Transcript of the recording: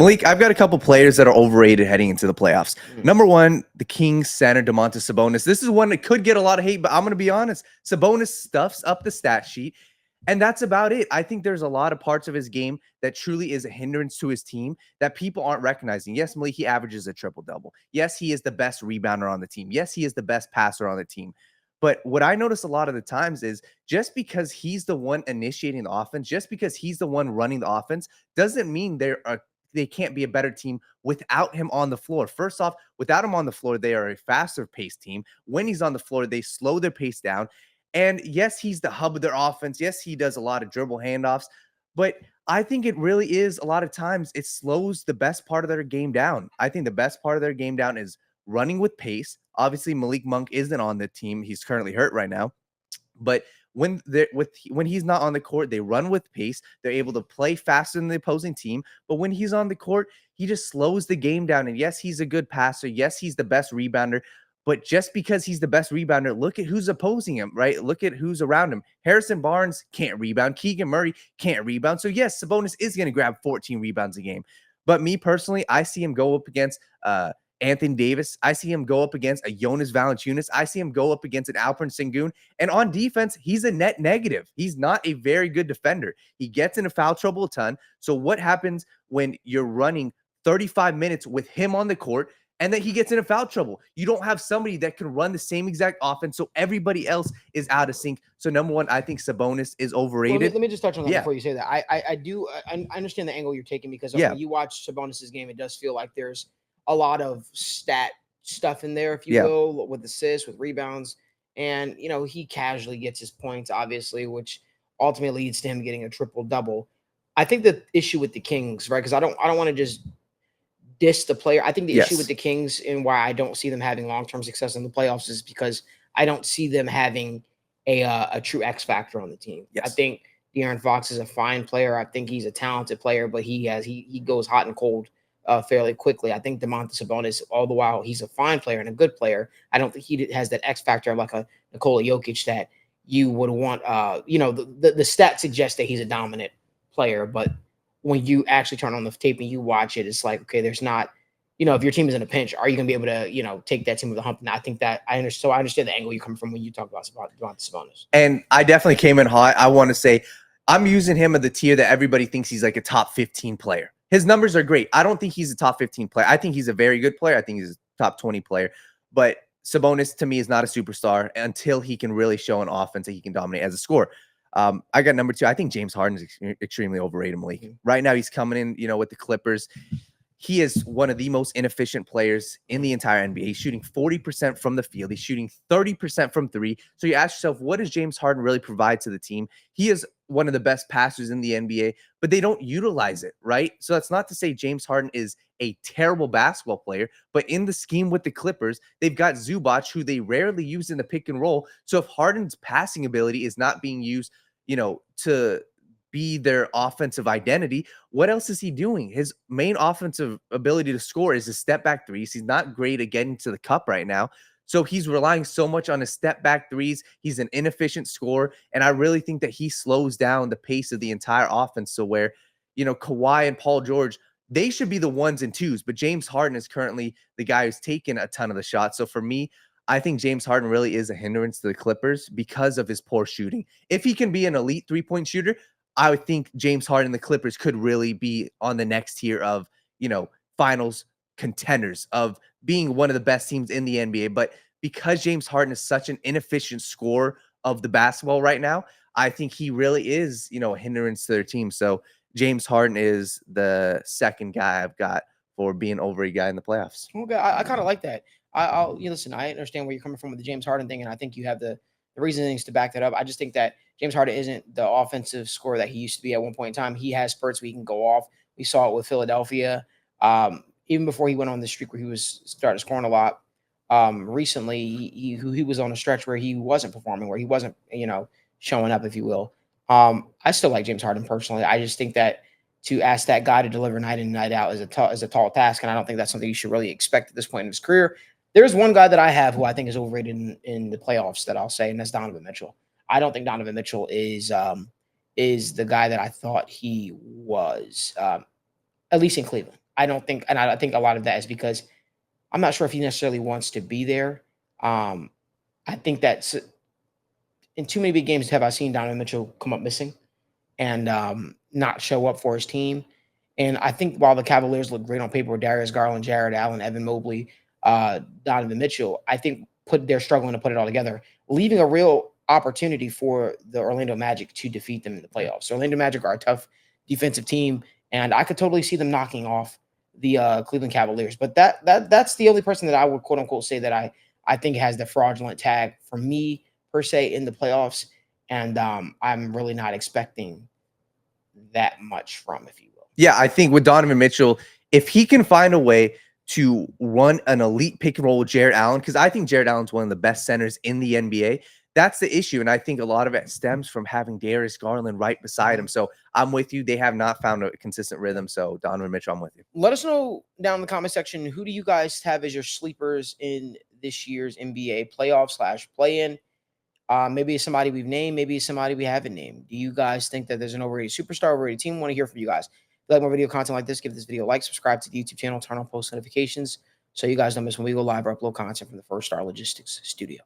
Malik, I've got a couple players that are overrated heading into the playoffs. Number one, the Kings center, Domantas Sabonis. This is one that could get a lot of hate, but I'm going to be honest. Sabonis stuffs up the stat sheet, and that's about it. I think there's a lot of parts of his game that truly is a hindrance to his team that people aren't recognizing. Yes, Malik, he averages a triple-double. Yes, he is the best rebounder on the team. Yes, he is the best passer on the team. But what I notice a lot of the times is just because he's the one initiating the offense, just because he's the one running the offense, doesn't mean they can't be a better team without him on the floor. First off, without him on the floor, they are a faster paced team. When he's on the floor, they slow their pace down. And yes, he's the hub of their offense. Yes, he does a lot of dribble handoffs, but I think it really is a lot of times it slows the best part of their game down. I think the best part of their game down is running with pace. Obviously, Malik Monk isn't on the team. He's currently hurt right now. But when he's not on the court, they run with pace. They're able to play faster than the opposing team. But when he's on the court, he just slows the game down. And yes, he's a good passer. Yes, he's the best rebounder. But just because he's the best rebounder, look at who's opposing him, right? Look at who's around him. Harrison Barnes can't rebound. Keegan Murray can't rebound. So yes, Sabonis is going to grab 14 rebounds a game. But me personally, I see him go up against Anthony Davis. I see him go up against a Jonas Valanciunas. I see him go up against an Alperen Sengun. And on defense, he's a net negative. He's not a very good defender. He gets into foul trouble a ton. So what happens when you're running 35 minutes with him on the court and then he gets into foul trouble? You don't have somebody that can run the same exact offense, so everybody else is out of sync. So number one, I think Sabonis is overrated. Well, let me just touch on that before you say that. I understand the angle you're taking because when you watch Sabonis's game, it does feel like there's a lot of stat stuff in there, if you will, with assists, with rebounds. And, he casually gets his points, obviously, which ultimately leads to him getting a triple-double. I think the issue with the Kings, right, because I don't want to just diss the player. I think the issue with the Kings and why I don't see them having long-term success in the playoffs is because I don't see them having a true X factor on the team. I think De'Aaron Fox is a fine player. I think he's a talented player, but he goes hot and cold fairly quickly. I think Domantas Sabonis, all the while he's a fine player and a good player, I don't think he has that X factor like a Nikola Jokic that you would want. The stats suggest that he's a dominant player, but when you actually turn on the tape and you watch it, it's like, okay, there's not, if your team is in a pinch, are you going to be able to, take that team with a hump? And I think that I understand. So I understand the angle you come from when you talk about Domantas Sabonis. And I definitely came in hot. I want to say I'm using him at the tier that everybody thinks he's like a top 15 player. His numbers are great. I don't think he's a top 15 player. I think he's a very good player. I think he's a top 20 player. But Sabonis, to me, is not a superstar until he can really show an offense that he can dominate as a scorer. I got number two. I think James Harden is extremely overrated, Malik. Right now, he's coming in, with the Clippers. He is one of the most inefficient players in the entire NBA. He's shooting 40% from the field. He's shooting 30% from three. So you ask yourself, what does James Harden really provide to the team? He is one of the best passers in the NBA, but they don't utilize it, right? So that's not to say James Harden is a terrible basketball player, but in the scheme with the Clippers, they've got Zubac, who they rarely use in the pick and roll. So if Harden's passing ability is not being used, to be their offensive identity, what else is he doing? His main offensive ability to score is his step back threes. He's not great at getting to the cup right now. So he's relying so much on his step back threes. He's an inefficient scorer. And I really think that he slows down the pace of the entire offense. So where, Kawhi and Paul George, they should be the ones and twos, but James Harden is currently the guy who's taken a ton of the shots. So for me, I think James Harden really is a hindrance to the Clippers because of his poor shooting. If he can be an elite three-point shooter, I would think James Harden and the Clippers could really be on the next tier of, finals contenders, of being one of the best teams in the NBA. But because James Harden is such an inefficient scorer of the basketball right now, I think he really is, a hindrance to their team. So James Harden is the second guy I've got for being over a guy in the playoffs. Okay, I kind of like that. I'll listen. I understand where you're coming from with the James Harden thing, and I think you have the reasonings to back that up. I just think that James Harden isn't the offensive scorer that he used to be at one point in time. He has spurts where he can go off. We saw it with Philadelphia, even before he went on the streak where he was started scoring a lot. Recently, he was on a stretch where he wasn't performing, where he wasn't, showing up, if you will. I still like James Harden personally. I just think that to ask that guy to deliver night in and night out is a tall task, and I don't think that's something you should really expect at this point in his career. There's one guy that I have who I think is overrated in the playoffs that I'll say, and that's Donovan Mitchell. I don't think Donovan Mitchell is the guy that I thought he was, at least in Cleveland. I don't think, and I think a lot of that is because I'm not sure if he necessarily wants to be there. I think that's in too many big games have I seen Donovan Mitchell come up missing and not show up for his team. And I think while the Cavaliers look great on paper with Darius Garland, Jared Allen, Evan Mobley, Donovan Mitchell, I think they're struggling to put it all together, leaving a real opportunity for the Orlando Magic to defeat them in the playoffs. So Orlando Magic are a tough defensive team, and I could totally see them knocking off the Cleveland Cavaliers. But that's the only person that I would quote unquote say that I think has the fraudulent tag for me per se in the playoffs. And I'm really not expecting that much from, if you will. Yeah, I think with Donovan Mitchell, if he can find a way to run an elite pick and roll with Jared Allen, because I think Jared Allen's one of the best centers in the NBA. That's the issue. And I think a lot of it stems from having Darius Garland right beside him. So I'm with you. They have not found a consistent rhythm. So Donovan Mitchell, I'm with you. Let us know down in the comment section, who do you guys have as your sleepers in this year's NBA playoff / play-in? Maybe it's somebody we've named, maybe it's somebody we haven't named. Do you guys think that there's an overrated superstar, overrated team? I want to hear from you guys. If you like more video content like this, give this video a like, subscribe to the YouTube channel, turn on post notifications so you guys don't miss when we go live or upload content from the First Star Logistics studio.